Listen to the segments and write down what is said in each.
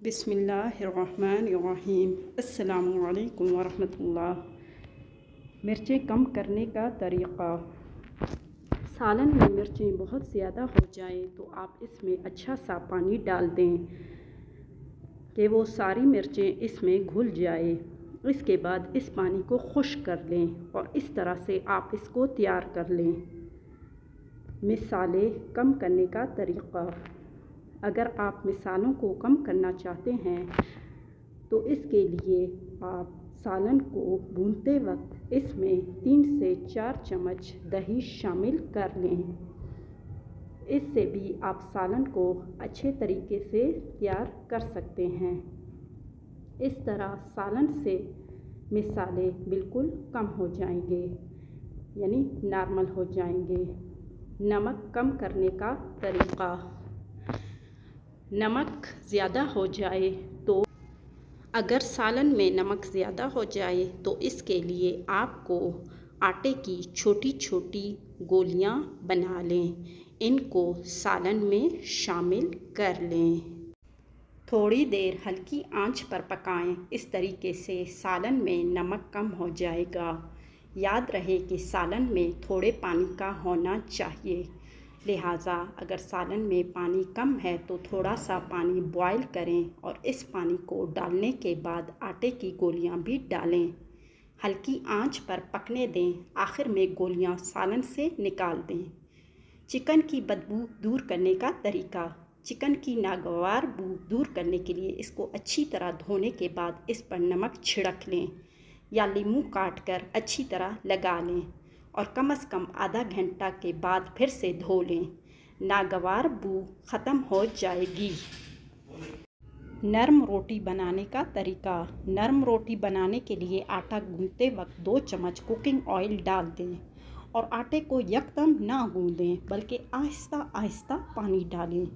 बिस्मिल्लाहिर्रहमानिर्रहीम। अस्सलामुअलैकुम वरहमतुल्लाह। मिर्चें कम करने का तरीक़ा। सालन में मिर्चें बहुत ज़्यादा हो जाए तो आप इसमें अच्छा सा पानी डाल दें कि वो सारी मिर्चें इसमें घुल जाए। इसके बाद इस पानी को खुश्क कर लें और इस तरह से आप इसको तैयार कर लें। मिसालें कम करने का तरीक़ा। अगर आप मिसालों को कम करना चाहते हैं तो इसके लिए आप सालन को भूनते वक्त इसमें 3 से 4 चम्मच दही शामिल कर लें। इससे भी आप सालन को अच्छे तरीके से तैयार कर सकते हैं। इस तरह सालन से मिसाले बिल्कुल कम हो जाएंगे, यानी नॉर्मल हो जाएंगे। नमक कम करने का तरीक़ा। नमक ज़्यादा हो जाए तो अगर सालन में नमक ज़्यादा हो जाए तो इसके लिए आपको आटे की छोटी छोटी गोलियां बना लें, इनको सालन में शामिल कर लें। थोड़ी देर हल्की आंच पर पकाएं। इस तरीके से सालन में नमक कम हो जाएगा। याद रहे कि सालन में थोड़े पानी का होना चाहिए, लिहाजा अगर सालन में पानी कम है तो थोड़ा सा पानी बॉयल करें और इस पानी को डालने के बाद आटे की गोलियां भी डालें। हल्की आंच पर पकने दें। आखिर में गोलियां सालन से निकाल दें। चिकन की बदबू दूर करने का तरीका। चिकन की नागवार बू दूर करने के लिए इसको अच्छी तरह धोने के बाद इस पर नमक छिड़क लें या नींबू काट कर अच्छी तरह लगा लें और कम से कम आधा घंटा के बाद फिर से धो लें। नागवार बू ख़त्म हो जाएगी। नरम रोटी बनाने का तरीका। नरम रोटी बनाने के लिए आटा गूंथते वक्त 2 चम्मच कुकिंग ऑयल डाल दें और आटे को यकदम ना गूंदें बल्कि आहिस्ता आहिस्ता पानी डालें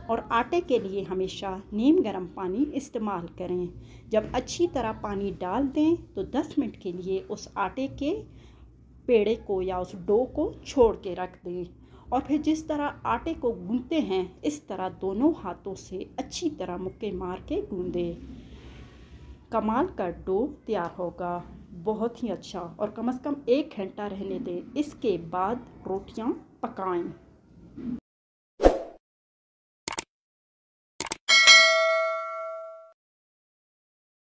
और आटे के लिए हमेशा नीम गर्म पानी इस्तेमाल करें। जब अच्छी तरह पानी डाल दें तो 10 मिनट के लिए उस आटे के पेड़े को या उस डो को छोड़ के रख दें और फिर जिस तरह आटे को गूंथते हैं इस तरह दोनों हाथों से अच्छी तरह मुक्के मार के गूंदें। कमाल का डो तैयार होगा, बहुत ही अच्छा। और कम से कम 1 घंटा रहने दें। इसके बाद रोटियां पकाएं।